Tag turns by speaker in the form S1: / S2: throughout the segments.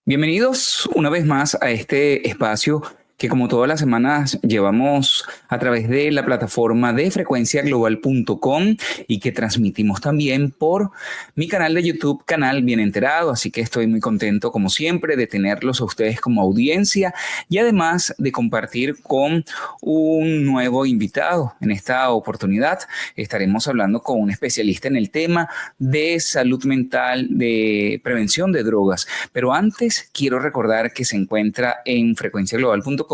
S1: Bienvenidos una vez más a este espacio que como todas las semanas llevamos a través de la plataforma de frecuenciaglobal.com y que transmitimos también por mi canal de YouTube, Canal Bien Enterado. Así que estoy muy contento como siempre de tenerlos a ustedes como audiencia y además de compartir con un nuevo invitado. En esta oportunidad estaremos hablando con un especialista en el tema de salud mental, de prevención de drogas. Pero antes quiero recordar que se encuentra en frecuenciaglobal.com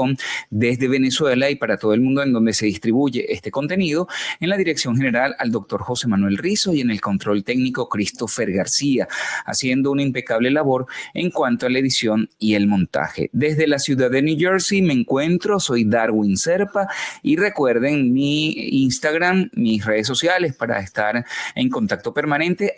S1: desde Venezuela y para todo el mundo en donde se distribuye este contenido, en la dirección general al doctor José Manuel Rizo y en el control técnico Christopher García, haciendo una impecable labor en cuanto a la edición y el montaje. Desde la ciudad de New Jersey me encuentro, soy Darwin Serpa y recuerden mi Instagram, mis redes sociales para estar en contacto permanente,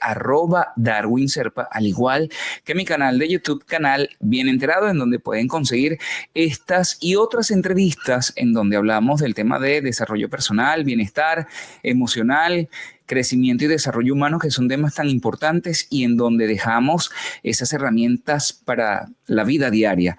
S1: @Darwin Serpa, al igual que mi canal de YouTube, Canal Bien Enterado, en donde pueden conseguir estas y otras entrevistas en donde hablamos del tema de desarrollo personal, bienestar emocional, crecimiento y desarrollo humano, que son temas tan importantes y en donde dejamos esas herramientas para la vida diaria.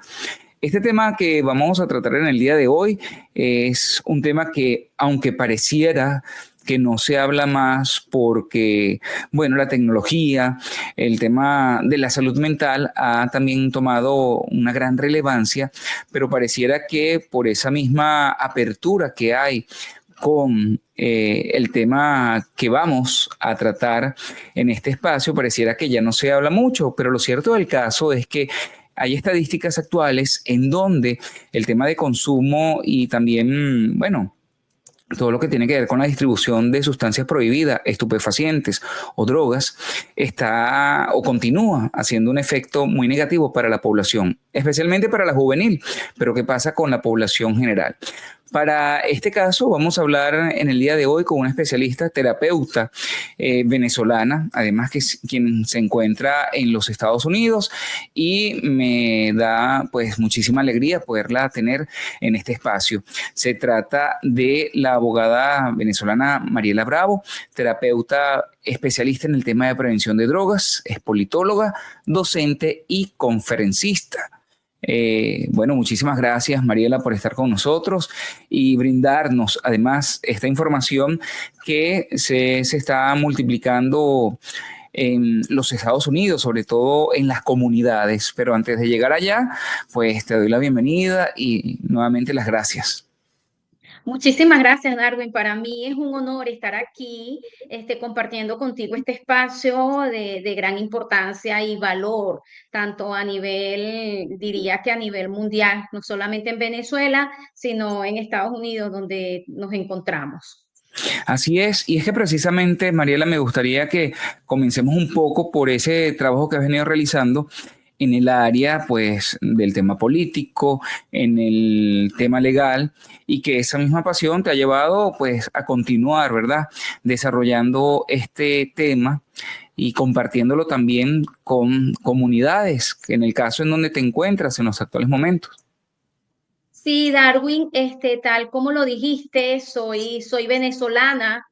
S1: Este tema que vamos a tratar en el día de hoy es un tema que, aunque pareciera que no se habla más porque, bueno, la tecnología, el tema de la salud mental ha también tomado una gran relevancia, pero pareciera que por esa misma apertura que hay con el tema que vamos a tratar en este espacio, pareciera que ya no se habla mucho, pero lo cierto del caso es que hay estadísticas actuales en donde el tema de consumo y también, bueno, todo lo que tiene que ver con la distribución de sustancias prohibidas, estupefacientes o drogas, está o continúa haciendo un efecto muy negativo para la población, especialmente para la juvenil. Pero ¿qué pasa con la población general? Para este caso vamos a hablar en el día de hoy con una especialista terapeuta venezolana, además que es quien se encuentra en los Estados Unidos, y me da pues muchísima alegría poderla tener en este espacio. Se trata de la abogada venezolana Mariela Bravo, terapeuta especialista en el tema de prevención de drogas, es politóloga, docente y conferencista. Bueno, muchísimas gracias, Mariela, por estar con nosotros y brindarnos además esta información que se está multiplicando en los Estados Unidos, sobre todo en las comunidades. Pero antes de llegar allá, pues te doy la bienvenida y nuevamente las gracias.
S2: Muchísimas gracias, Darwin. Para mí es un honor estar aquí, compartiendo contigo este espacio de gran importancia y valor, tanto a nivel, diría que a nivel mundial, no solamente en Venezuela, sino en Estados Unidos, donde nos encontramos.
S1: Así es, y es que precisamente, Mariela, me gustaría que comencemos un poco por ese trabajo que has venido realizando en el área, pues, del tema político, en el tema legal, y que esa misma pasión te ha llevado, pues, a continuar, ¿verdad? Desarrollando este tema y compartiéndolo también con comunidades, que en el caso en donde te encuentras en los actuales momentos.
S2: Sí, Darwin, tal como lo dijiste, soy venezolana,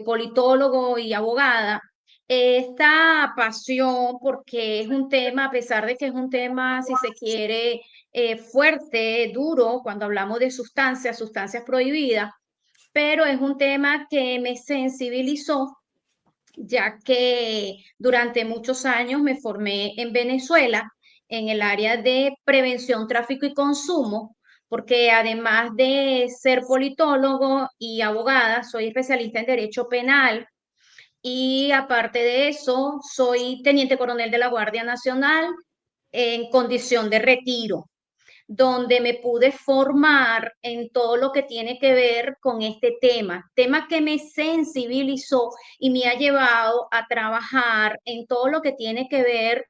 S2: politólogo y abogada. Esta pasión, porque es un tema, a pesar de que es un tema, si se quiere, fuerte, duro, cuando hablamos de sustancias prohibidas, pero es un tema que me sensibilizó, ya que durante muchos años me formé en Venezuela en el área de prevención, tráfico y consumo, porque además de ser politólogo y abogada, soy especialista en derecho penal y aparte de eso, soy teniente coronel de la Guardia Nacional en condición de retiro, donde me pude formar en todo lo que tiene que ver con este tema que me sensibilizó y me ha llevado a trabajar en todo lo que tiene que ver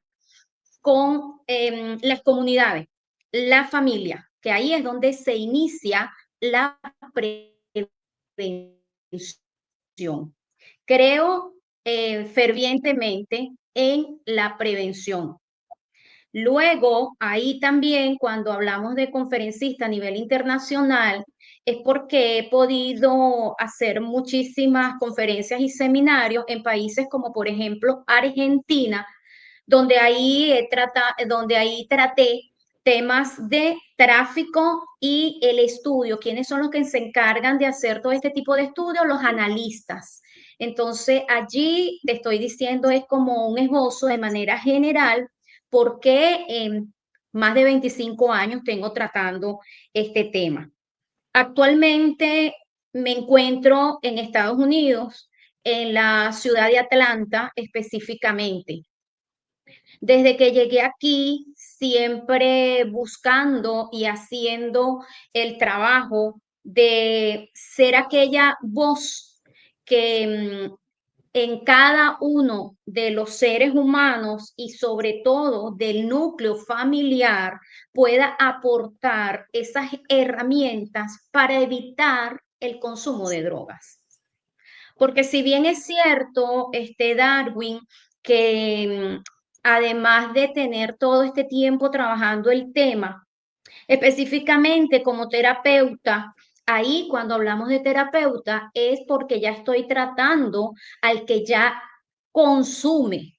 S2: con las comunidades, la familia, que ahí es donde se inicia la prevención. Creo fervientemente en la prevención. Luego, ahí también, cuando hablamos de conferencista a nivel internacional, es porque he podido hacer muchísimas conferencias y seminarios en países como, por ejemplo, Argentina, donde ahí traté temas de tráfico y el estudio. ¿Quiénes son los que se encargan de hacer todo este tipo de estudios? Los analistas. Entonces, allí te estoy diciendo, es como un esbozo de manera general, porque más de 25 años tengo tratando este tema. Actualmente me encuentro en Estados Unidos, en la ciudad de Atlanta específicamente. Desde que llegué aquí, siempre buscando y haciendo el trabajo de ser aquella voz que en cada uno de los seres humanos y sobre todo del núcleo familiar pueda aportar esas herramientas para evitar el consumo de drogas. Porque si bien es cierto, Darwin, que además de tener todo este tiempo trabajando el tema, específicamente como terapeuta, ahí cuando hablamos de terapeuta es porque ya estoy tratando al que ya consume.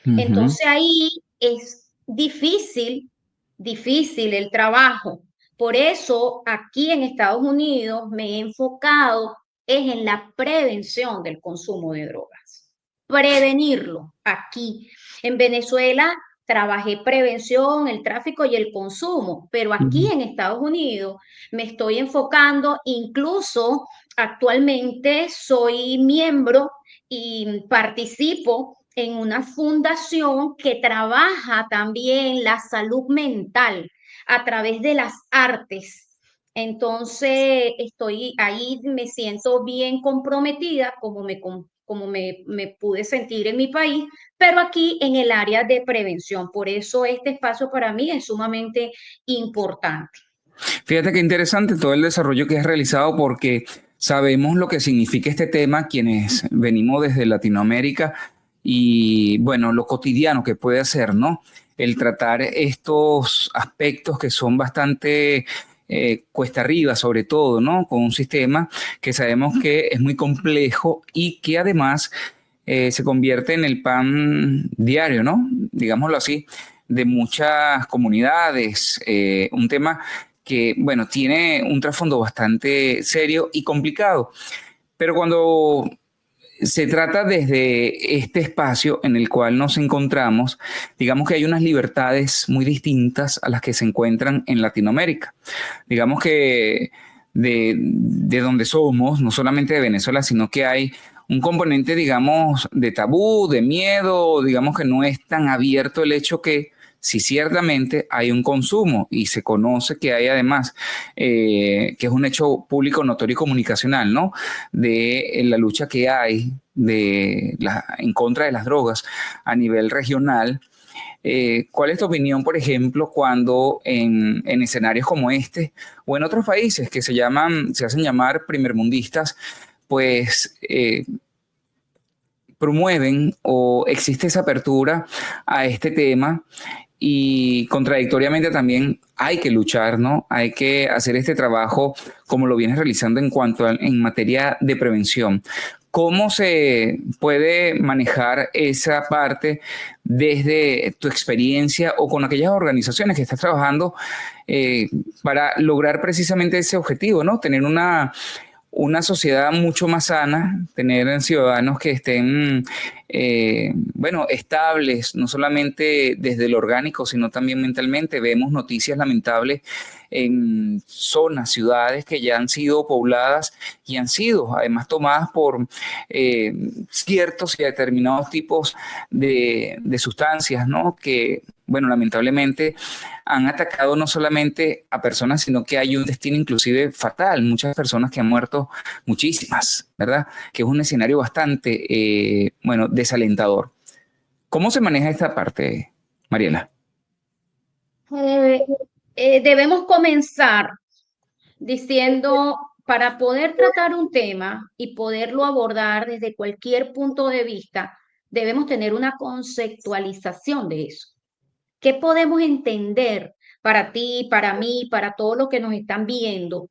S1: Ujú.
S2: Entonces ahí es difícil el trabajo. Por eso aquí en Estados Unidos me he enfocado es en la prevención del consumo de drogas. Prevenirlo aquí. En Venezuela trabajé prevención, el tráfico y el consumo, pero aquí
S1: Ujú.
S2: en Estados Unidos me estoy enfocando, incluso actualmente soy miembro y participo en una fundación que trabaja también la salud mental a través de las artes. Entonces, estoy ahí, me siento bien comprometida, como me pude sentir en mi país, pero aquí en el área de prevención. Por eso este espacio para mí es sumamente importante.
S1: Fíjate qué interesante todo el desarrollo que has realizado porque sabemos lo que significa este tema quienes venimos desde Latinoamérica y bueno, lo cotidiano que puede hacer, ¿no? El tratar estos aspectos que son bastante cuesta arriba, sobre todo, ¿no? Con un sistema que sabemos que es muy complejo y que además se convierte en el pan diario, ¿no? Digámoslo así, de muchas comunidades. Un tema que, bueno, tiene un trasfondo bastante serio y complicado. Pero cuando se trata desde este espacio en el cual nos encontramos, digamos que hay unas libertades muy distintas a las que se encuentran en Latinoamérica. Digamos que de donde somos, no solamente de Venezuela, sino que hay un componente, digamos, de tabú, de miedo, digamos que no es tan abierto el hecho que si ciertamente hay un consumo y se conoce que hay además, que es un hecho público, notorio y comunicacional, ¿no? De la lucha que hay en contra de las drogas a nivel regional. ¿Cuál es tu opinión, por ejemplo, cuando en escenarios como este o en otros países que se hacen llamar primermundistas, pues promueven o existe esa apertura a este tema y contradictoriamente también hay que luchar, ¿no? Hay que hacer este trabajo como lo vienes realizando en materia de prevención. ¿Cómo se puede manejar esa parte desde tu experiencia o con aquellas organizaciones que estás trabajando eh, para lograr precisamente ese objetivo, ¿no? Tener una sociedad mucho más sana, tener ciudadanos que estén, bueno, estables, no solamente desde lo orgánico, sino también mentalmente. Vemos noticias lamentables en zonas, ciudades que ya han sido pobladas y han sido además tomadas por eh, ciertos y determinados tipos de sustancias, ¿no? Que, bueno, lamentablemente han atacado no solamente a personas, sino que hay un destino inclusive fatal. Muchas personas que han muerto, muchísimas, ¿verdad? Que es un escenario bastante, bueno, desalentador. ¿Cómo se maneja esta parte, Mariela?
S2: Eh, Debemos comenzar diciendo, para poder tratar un tema y poderlo abordar desde cualquier punto de vista, debemos tener una conceptualización de eso. ¿Qué podemos entender para ti, para mí, para todos los que nos están viendo.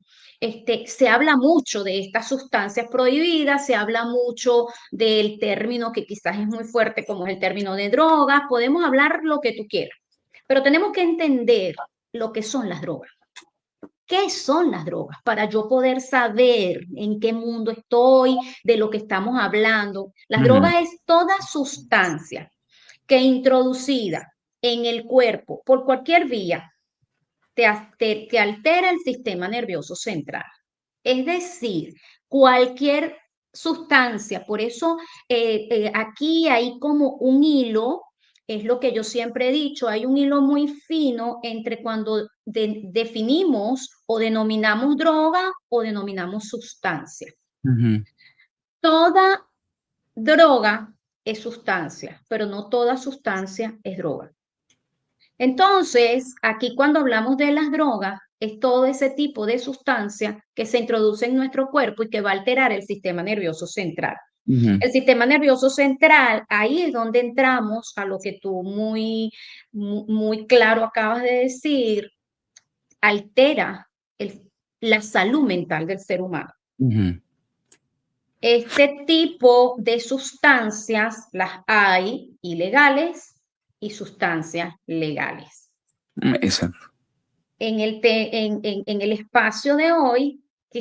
S2: Se habla mucho de estas sustancias prohibidas, se habla mucho del término que quizás es muy fuerte, como es el término de drogas. Podemos hablar lo que tú quieras, pero tenemos que entender lo que son las drogas. ¿Qué son las drogas? Para yo poder saber en qué mundo estoy, de lo que estamos hablando. Las
S1: Ujú,
S2: drogas es toda sustancia que introducida en el cuerpo por cualquier vía te altera el sistema nervioso central. Es decir, cualquier sustancia, por eso aquí hay como un hilo, es lo que yo siempre he dicho, hay un hilo muy fino entre cuando definimos o denominamos droga o denominamos sustancia.
S1: ujú,
S2: Toda droga es sustancia, pero no toda sustancia es droga. Entonces, aquí cuando hablamos de las drogas, es todo ese tipo de sustancia que se introduce en nuestro cuerpo y que va a alterar el sistema nervioso central.
S1: ujú.
S2: El sistema nervioso central, ahí es donde entramos a lo que tú muy claro acabas de decir, altera la salud mental del ser humano.
S1: Ujú.
S2: Este tipo de sustancias las hay ilegales y sustancias legales.
S1: Exacto.
S2: En el espacio de hoy, que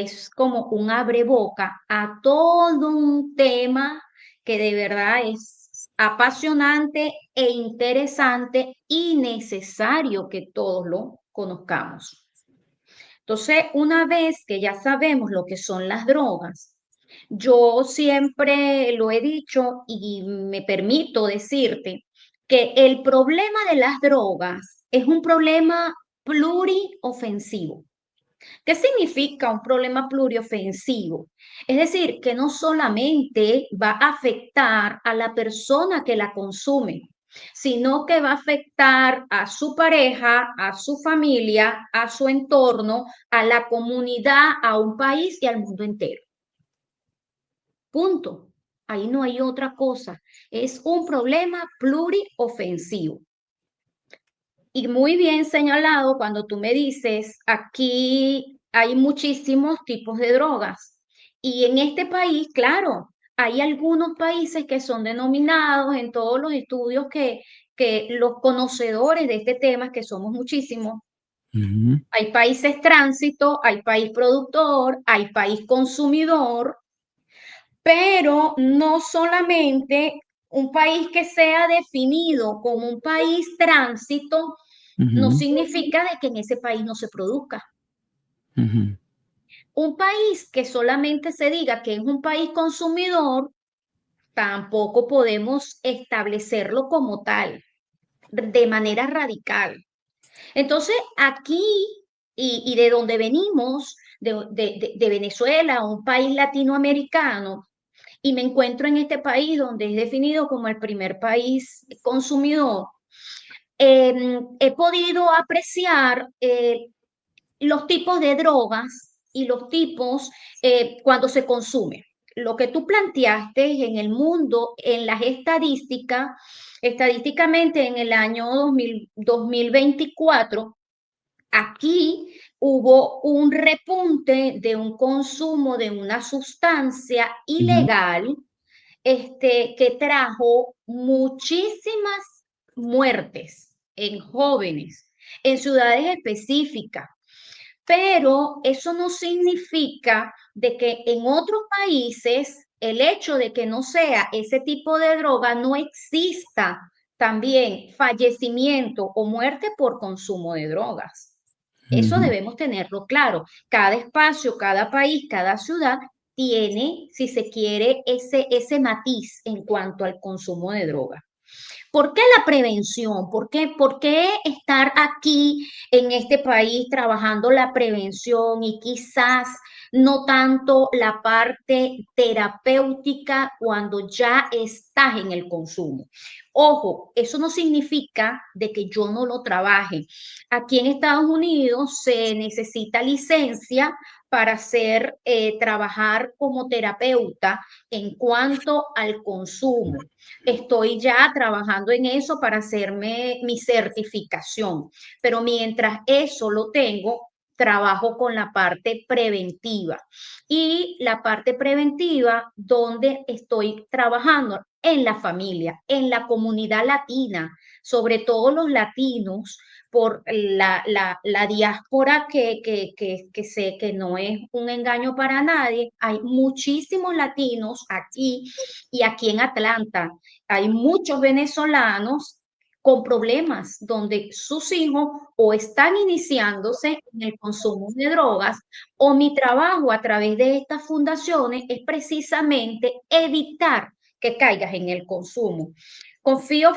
S2: es como un abreboca a todo un tema que de verdad es apasionante e interesante y necesario que todos lo conozcamos. Entonces, una vez que ya sabemos lo que son las drogas, yo siempre lo he dicho y me permito decirte que el problema de las drogas es un problema pluriofensivo. ¿Qué significa un problema pluriofensivo? Es decir, que no solamente va a afectar a la persona que la consume, sino que va a afectar a su pareja, a su familia, a su entorno, a la comunidad, a un país y al mundo entero. Punto. Ahí no hay otra cosa. Es un problema pluriofensivo. Y muy bien señalado cuando tú me dices, aquí hay muchísimos tipos de drogas. Y en este país, claro, hay algunos países que son denominados en todos los estudios que los conocedores de este tema, que somos muchísimos,
S1: Ujú,
S2: hay países tránsito, hay país productor, hay país consumidor, pero no solamente un país que sea definido como un país tránsito, no
S1: ujú,
S2: significa de que en ese país no se produzca.
S1: ujú,
S2: Un país que solamente se diga que es un país consumidor, tampoco podemos establecerlo como tal, de manera radical. Entonces, aquí y de donde venimos, de Venezuela, un país latinoamericano, y me encuentro en este país donde es definido como el primer país consumidor, he podido apreciar los tipos de drogas y los tipos cuando se consume. Lo que tú planteaste en el mundo, en las estadísticas, estadísticamente en el año 2024, aquí hubo un repunte de un consumo de una sustancia
S1: ujú,
S2: ilegal que trajo muchísimas muertes en jóvenes, en ciudades específicas, pero eso no significa de que en otros países el hecho de que no sea ese tipo de droga no exista también fallecimiento o muerte por consumo de drogas. Eso
S1: ujú,
S2: debemos tenerlo claro. Cada espacio, cada país, cada ciudad tiene, si se quiere, ese matiz en cuanto al consumo de drogas. ¿Por qué la prevención? Por qué estar aquí en este país trabajando la prevención y quizás no tanto la parte terapéutica cuando ya estás en el consumo. Ojo, eso no significa de que yo no lo trabaje. Aquí en Estados Unidos se necesita licencia para trabajar como terapeuta en cuanto al consumo. Estoy ya trabajando en eso para hacerme mi certificación, pero mientras eso lo tengo, trabajo con la parte preventiva. Y la parte preventiva, donde estoy trabajando en la familia, en la comunidad latina, sobre todo los latinos, por la diáspora que sé que no es un engaño para nadie. Hay muchísimos latinos aquí y aquí en Atlanta. Hay muchos venezolanos con problemas donde sus hijos o están iniciándose en el consumo de drogas, o mi trabajo a través de estas fundaciones es precisamente evitar que caigas en el consumo. Confío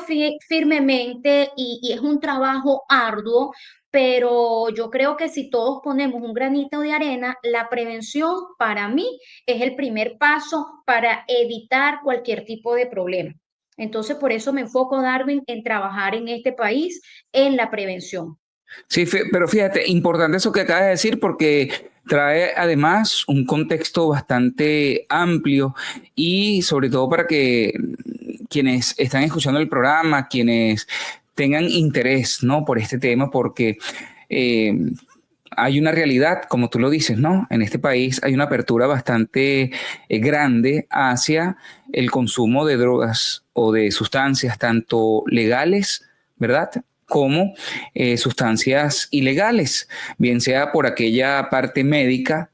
S2: firmemente y es un trabajo arduo, pero yo creo que si todos ponemos un granito de arena, la prevención para mí es el primer paso para evitar cualquier tipo de problema. Entonces, por eso me enfoco, Darwin, en trabajar en este país en la prevención.
S1: Sí, pero fíjate, importante eso que acabas de decir porque trae además un contexto bastante amplio y sobre todo para que quienes están escuchando el programa, quienes tengan interés, ¿no? Por este tema, porque eh, hay una realidad, como tú lo dices, ¿no? En este país hay una apertura bastante grande hacia el consumo de drogas o de sustancias, tanto legales, ¿verdad? Como sustancias ilegales, bien sea por aquella parte médica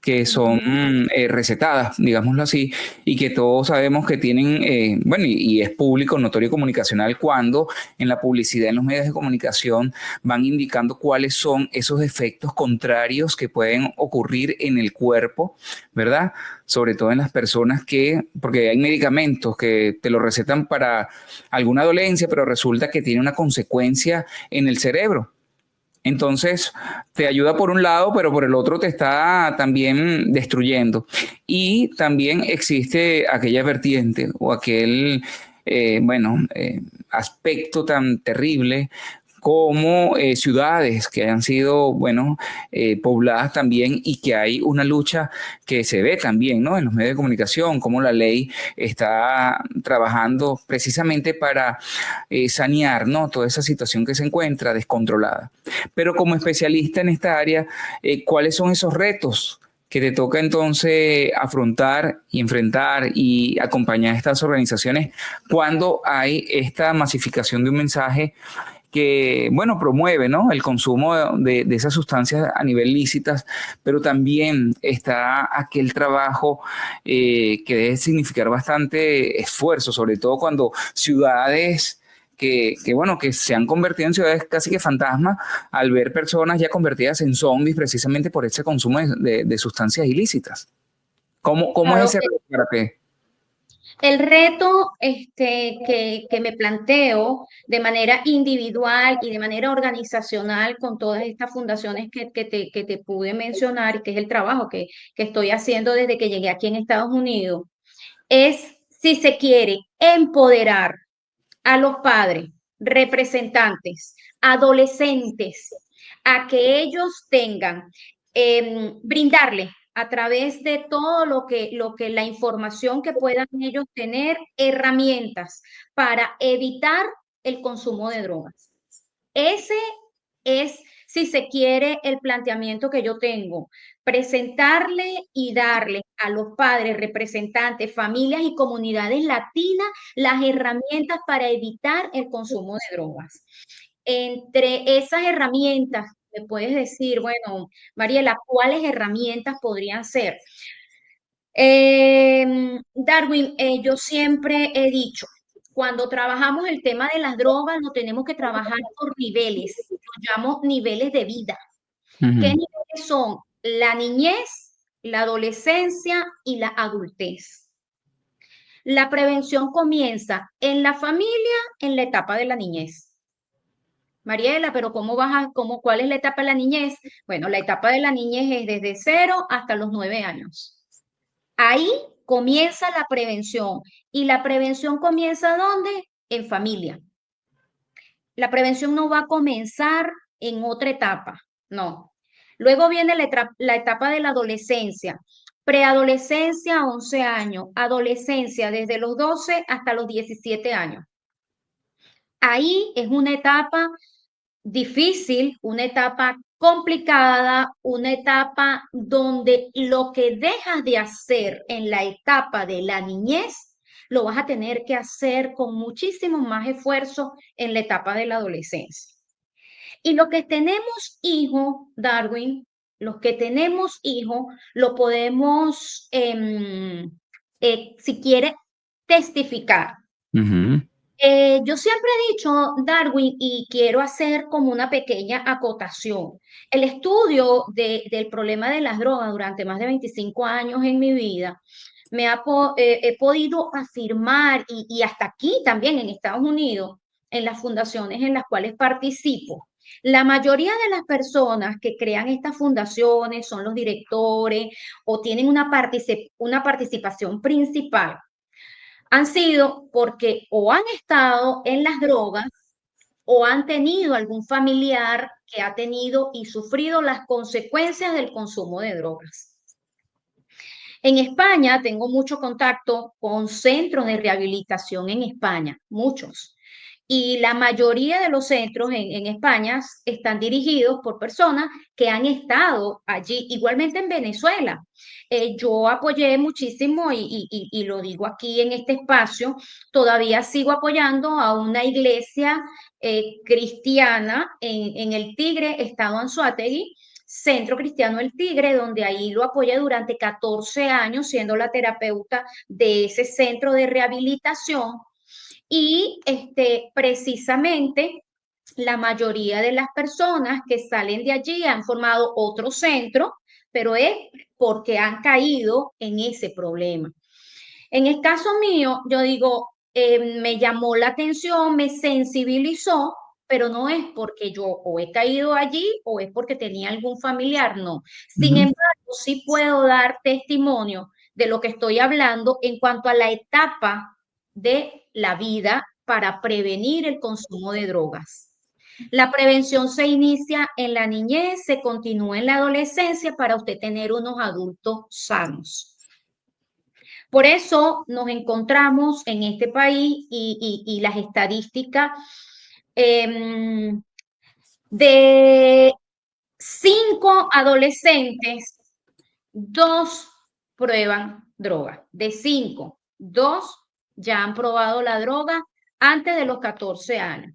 S1: que son
S2: Ujú.
S1: recetadas, digámoslo así, y que todos sabemos que tienen, bueno, y es público, notorio comunicacional, cuando en la publicidad, en los medios de comunicación, van indicando cuáles son esos efectos contrarios que pueden ocurrir en el cuerpo, ¿verdad? Sobre todo en las personas que, porque hay medicamentos que te lo recetan para alguna dolencia, pero resulta que tiene una consecuencia en el cerebro. Entonces, te ayuda por un lado, pero por el otro te está también destruyendo. Y también existe aquella vertiente o aquel, aspecto tan terrible como ciudades que han sido, bueno, pobladas también y que hay una lucha que se ve también, ¿no? En los medios de comunicación, cómo la ley está trabajando precisamente para sanear, ¿no? Toda esa situación que se encuentra descontrolada. Pero como especialista en esta área, ¿cuáles son esos retos que te toca entonces afrontar y enfrentar y acompañar a estas organizaciones cuando hay esta masificación de un mensaje que, bueno, promueve, ¿no? El consumo de esas sustancias a nivel lícitas, pero también está aquel trabajo que debe significar bastante esfuerzo, sobre todo cuando ciudades bueno, que se han convertido en ciudades casi que fantasmas al ver personas ya convertidas en zombies precisamente por ese consumo de sustancias ilícitas. ¿Cómo es
S2: Claro,
S1: ese reto para ti?
S2: el reto que me planteo de manera individual y de manera organizacional con todas estas fundaciones que te pude mencionar, que es el trabajo que estoy haciendo desde que llegué aquí en Estados Unidos, es, si se quiere, empoderar a los padres, representantes, adolescentes, a que ellos tengan, brindarles a través de todo lo que la información que puedan ellos tener, herramientas para evitar el consumo de drogas. Ese es, si se quiere, el planteamiento que yo tengo. Presentarle y darle a los padres, representantes, familias y comunidades latinas las herramientas para evitar el consumo de drogas. Entre esas herramientas, me puedes decir, bueno, Mariela, ¿cuáles herramientas podrían ser? Darwin, yo siempre he dicho, cuando trabajamos el tema de las drogas, lo tenemos que trabajar por niveles, lo llamo niveles de vida.
S1: Uh
S2: ¿Qué
S1: -huh.
S2: niveles son? La niñez, la adolescencia y la adultez. La prevención comienza en la familia, en la etapa de la niñez. Mariela, pero ¿cuál es la etapa de la niñez? Bueno, la etapa de la niñez es desde 0 hasta los 9 años. Ahí comienza la prevención. ¿Y la prevención comienza dónde? En familia. La prevención no va a comenzar en otra etapa, no. Luego viene la etapa de la adolescencia. Preadolescencia, 11 años. Adolescencia, desde los 12 hasta los 17 años. Ahí es una etapa difícil, una etapa complicada, una etapa donde lo que dejas de hacer en la etapa de la niñez, lo vas a tener que hacer con muchísimo más esfuerzo en la etapa de la adolescencia. Y los que tenemos hijos, Darwin, los que tenemos hijos, lo podemos, si quiere, testificar.
S1: Ujú.
S2: Yo siempre he dicho, Darwin, y quiero hacer como una pequeña acotación. El estudio del problema de las drogas durante más de 25 años en mi vida, he podido afirmar, y hasta aquí también en Estados Unidos, en las fundaciones en las cuales participo, la mayoría de las personas que crean estas fundaciones son los directores o tienen una participación principal han sido porque o han estado en las drogas o han tenido algún familiar que ha tenido y sufrido las consecuencias del consumo de drogas. En España tengo mucho contacto con centros de rehabilitación en España, muchos. Y la mayoría de los centros en España están dirigidos por personas que han estado allí, igualmente en Venezuela. Yo apoyé muchísimo y lo digo aquí en este espacio, todavía sigo apoyando a una iglesia cristiana en El Tigre, estado Anzoátegui, Centro Cristiano El Tigre, donde ahí lo apoyé durante 14 años siendo la terapeuta de ese centro de rehabilitación y precisamente la mayoría de las personas que salen de allí han formado otro centro, pero es porque han caído en ese problema. En el caso mío, yo digo, me llamó la atención, me sensibilizó, pero no es porque yo o he caído allí o es porque tenía algún familiar, no. Sin
S1: Ujú.
S2: embargo, sí puedo dar testimonio de lo que estoy hablando en cuanto a la etapa de la vida para prevenir el consumo de drogas. La prevención se inicia en la niñez, se continúa en la adolescencia para usted tener unos adultos sanos. Por eso nos encontramos en este país y las estadísticas em, de 5 adolescentes, 2 prueban droga. De 5, 2 ya han probado la droga antes de los 14 años.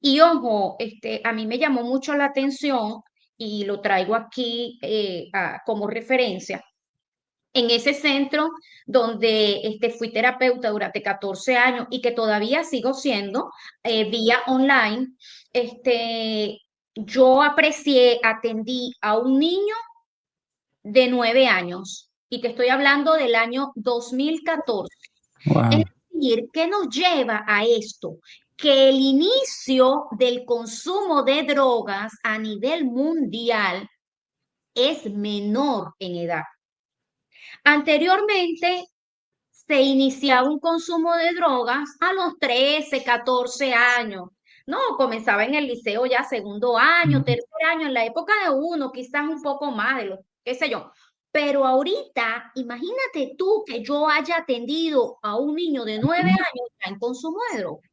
S2: Y ojo, a mí me llamó mucho la atención y lo traigo aquí como referencia en ese centro donde fui terapeuta durante 14 años y que todavía sigo siendo vía online, yo atendí a un niño de 9 años y te estoy hablando del año 2014. Es
S1: Wow.
S2: decir, ¿qué nos lleva a esto? Que el inicio del consumo de drogas a nivel mundial es menor en edad. Anteriormente se iniciaba un consumo de drogas a los 13, 14 años. No, comenzaba en el liceo ya segundo año,
S1: Ujú.
S2: tercer año, en la época de uno, quizás un poco más de los, qué sé yo. Pero ahorita, imagínate tú que yo haya atendido a un niño de 9 años ya en consumo de drogas.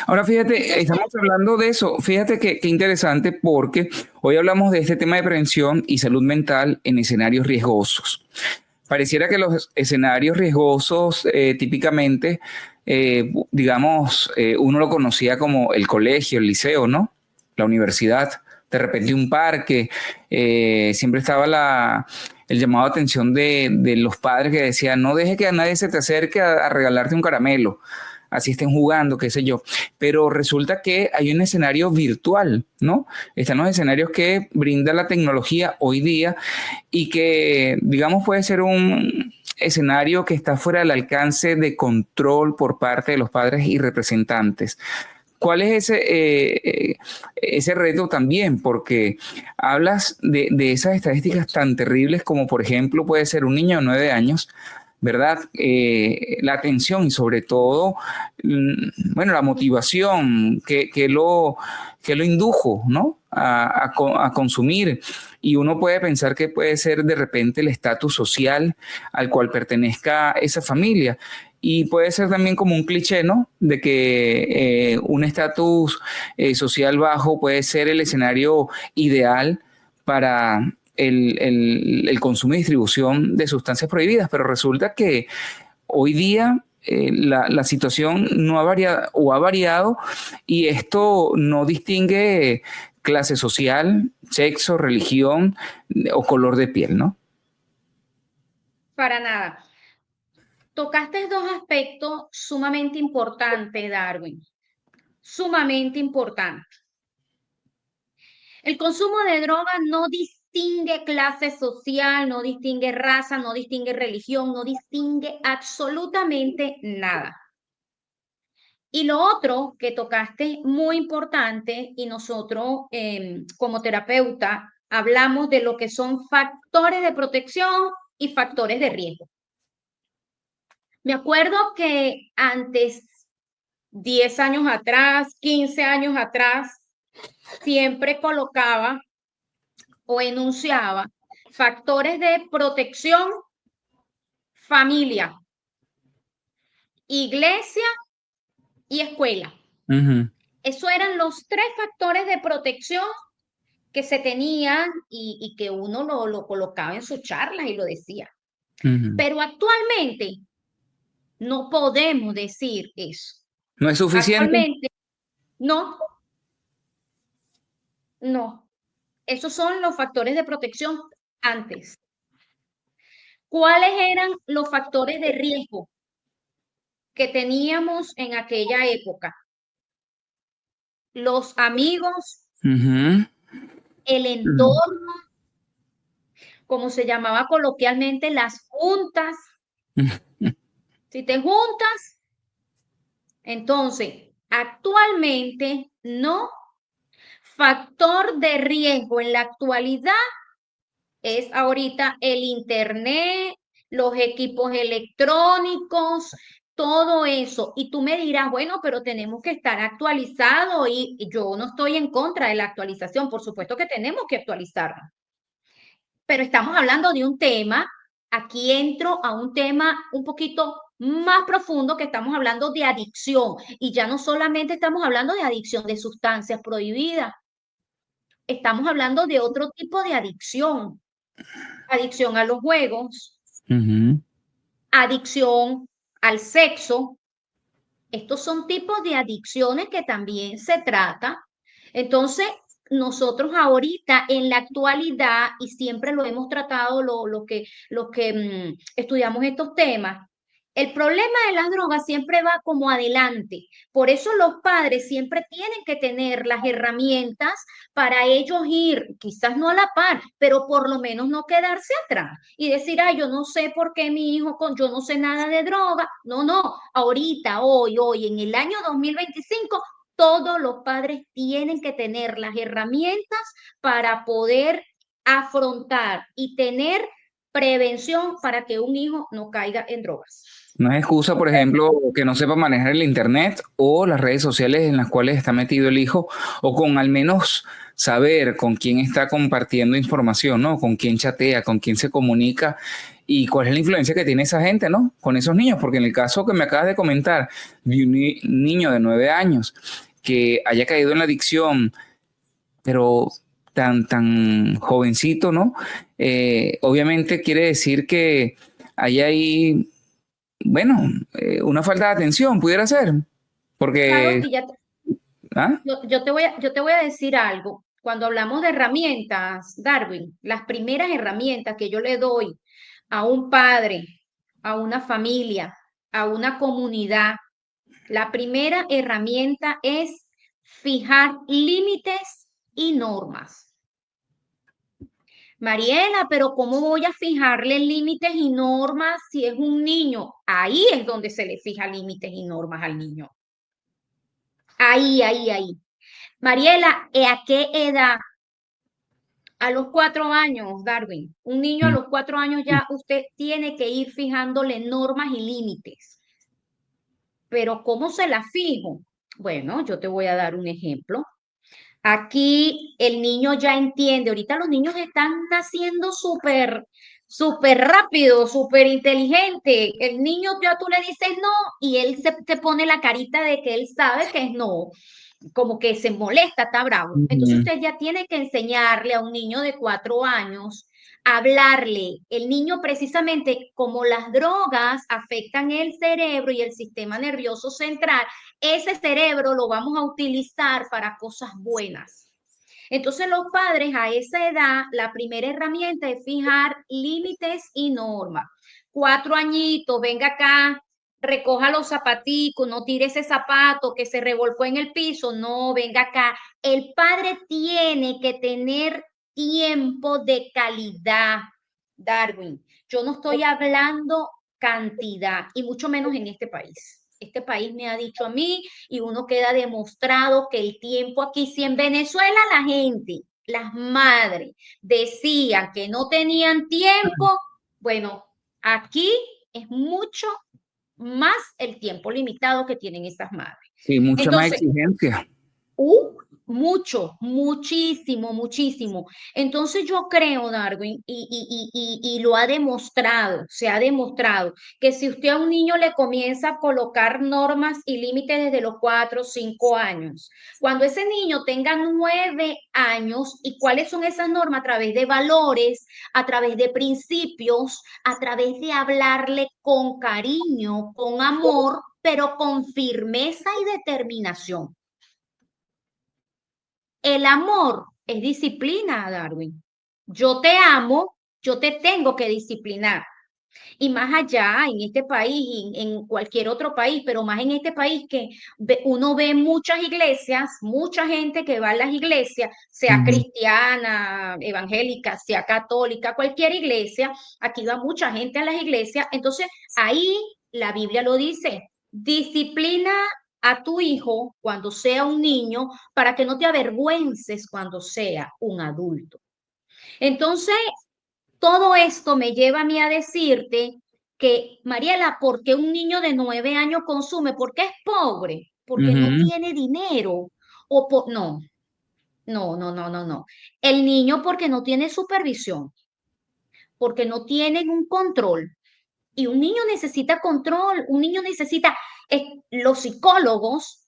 S1: Ahora fíjate,
S2: Entonces,
S1: estamos hablando de eso. Fíjate qué interesante porque hoy hablamos de este tema de prevención y salud mental en escenarios riesgosos. Pareciera que los escenarios riesgosos típicamente, digamos, uno lo conocía como el colegio, el liceo, ¿no? La universidad, de repente un parque, siempre estaba el llamado de atención de los padres que decían, no deje que a nadie se te acerque a regalarte un caramelo, así estén jugando, qué sé yo. Pero resulta que hay un escenario virtual, ¿no? Están los escenarios que brinda la tecnología hoy día y que, digamos, puede ser un escenario que está fuera del alcance de control por parte de los padres y representantes. ¿Cuál es ese reto también? Porque hablas de esas estadísticas tan terribles como, por ejemplo, puede ser un niño de 9 años, ¿verdad? La atención y sobre todo, bueno, la motivación que lo indujo, ¿no? A consumir. Y uno puede pensar que puede ser de repente el estatus social al cual pertenezca esa familia. Y puede ser también como un cliché, ¿no? De que un estatus social bajo puede ser el escenario ideal para el consumo y distribución de sustancias prohibidas, pero resulta que hoy día la situación no ha variado o ha variado y esto no distingue clase social, sexo, religión o color de piel, ¿no?
S2: Para nada. Tocaste dos aspectos sumamente importantes, Darwin, sumamente importantes. El consumo de drogas no distingue clase social, no distingue raza, no distingue religión, no distingue absolutamente nada. Y lo otro que tocaste muy importante, y nosotros como terapeuta hablamos de lo que son factores de protección y factores de riesgo. Me acuerdo que antes, 10 años atrás, 15 años atrás, siempre colocaba o enunciaba factores de protección, familia, iglesia y escuela. Esos eran los 3 factores de protección que se tenían y que uno lo colocaba en sus charlas y lo decía. Pero actualmente no podemos decir eso.
S1: ¿No es suficiente?
S2: Actualmente no, no. Esos son los factores de protección antes. ¿Cuáles eran los factores de riesgo que teníamos en aquella época? Los amigos, el entorno, como se llamaba coloquialmente, las juntas. Si te juntas, entonces, actualmente no. Factor de riesgo en la actualidad es ahorita el internet, los equipos electrónicos, todo eso. Y tú me dirás, bueno, pero tenemos que estar actualizados y yo no estoy en contra de la actualización, por supuesto que tenemos que actualizarnos. Pero estamos hablando de un tema, aquí entro a un tema un poquito más profundo que estamos hablando de adicción y ya no solamente estamos hablando de adicción de sustancias prohibidas, estamos hablando de otro tipo de adicción, adicción a los juegos, adicción al sexo. Estos son tipos de adicciones que también se trata. Entonces, nosotros ahorita en la actualidad, y siempre lo hemos tratado los que estudiamos estos temas, el problema de las drogas siempre va como adelante. Por eso los padres siempre tienen que tener las herramientas para ellos ir, quizás no a la par, pero por lo menos no quedarse atrás y decir, ay, yo no sé por qué mi hijo, yo no sé nada de droga. No, no, ahorita, hoy, en el año 2025, todos los padres tienen que tener las herramientas para poder afrontar y tener prevención para que un hijo no caiga en drogas.
S1: No es excusa, por ejemplo, que no sepa manejar el internet o las redes sociales en las cuales está metido el hijo, o con al menos saber con quién está compartiendo información, ¿no? Con quién chatea, con quién se comunica y cuál es la influencia que tiene esa gente, ¿no? Con esos niños, porque en el caso que me acabas de comentar de un niño de 9 años que haya caído en la adicción, pero tan jovencito, ¿no? Obviamente quiere decir que hay ahí bueno, una falta de atención pudiera ser,
S2: Claro,
S1: porque...
S2: y ya
S1: ¿Ah?
S2: yo te voy a decir algo. Cuando hablamos de herramientas, Darwin, las primeras herramientas que yo le doy a un padre, a una familia, a una comunidad, la primera herramienta es fijar límites y normas. Mariela, pero ¿cómo voy a fijarle límites y normas si es un niño? Ahí es donde se le fija límites y normas al niño. ahí. Mariela, ¿a qué edad? A los 4 años, Darwin. Un niño a
S1: Mm.
S2: los 4 años ya usted tiene que ir fijándole normas y límites. Pero ¿cómo se las fijo? Bueno, yo te voy a dar un ejemplo. Aquí el niño ya entiende, ahorita los niños están naciendo súper rápido, súper inteligente. El niño ya tú le dices no y él se te pone la carita de que él sabe que es no, como que se molesta, está bravo. Entonces
S1: Ujú.
S2: usted ya tiene que enseñarle a un niño de 4 años a hablarle. El niño precisamente como las drogas afectan el cerebro y el sistema nervioso central, ese cerebro lo vamos a utilizar para cosas buenas. Entonces los padres a esa edad, la primera herramienta es fijar límites y normas. 4 añitos, venga acá, recoja los zapaticos, no tire ese zapato que se revolcó en el piso, no, venga acá. El padre tiene que tener tiempo de calidad, Darwin. Yo no estoy hablando cantidad y mucho menos en este país. Este país me ha dicho a mí y uno queda demostrado que el tiempo aquí, si en Venezuela la gente, las madres, decían que no tenían tiempo, bueno, aquí es mucho más el tiempo limitado que tienen esas madres.
S1: Sí, mucha más
S2: Entonces,
S1: exigencia.
S2: mucho, muchísimo, muchísimo. Entonces yo creo, Darwin, y lo ha demostrado, se ha demostrado, que si usted a un niño le comienza a colocar normas y límites desde los 4 o 5 años, cuando ese niño tenga 9 años, ¿y cuáles son esas normas? A través de valores, a través de principios, a través de hablarle con cariño, con amor, pero con firmeza y determinación. El amor es disciplina, Darwin. Yo te amo, yo te tengo que disciplinar. Y más allá, en este país y en cualquier otro país, pero más en este país que uno ve muchas iglesias, mucha gente que va a las iglesias, sea
S1: Ujú.
S2: cristiana, evangélica, sea católica, cualquier iglesia, aquí va mucha gente a las iglesias. Entonces, ahí la Biblia lo dice, disciplina a tu hijo cuando sea un niño para que no te avergüences cuando sea un adulto. Entonces, todo esto me lleva a mí a decirte que, Mariela, ¿por qué un niño de 9 años consume? ¿Porque es pobre? ¿Porque no
S1: Ujú.
S2: tiene dinero? No, no. El niño porque no tiene supervisión, porque no tienen un control. Y un niño necesita control, un niño necesita, los psicólogos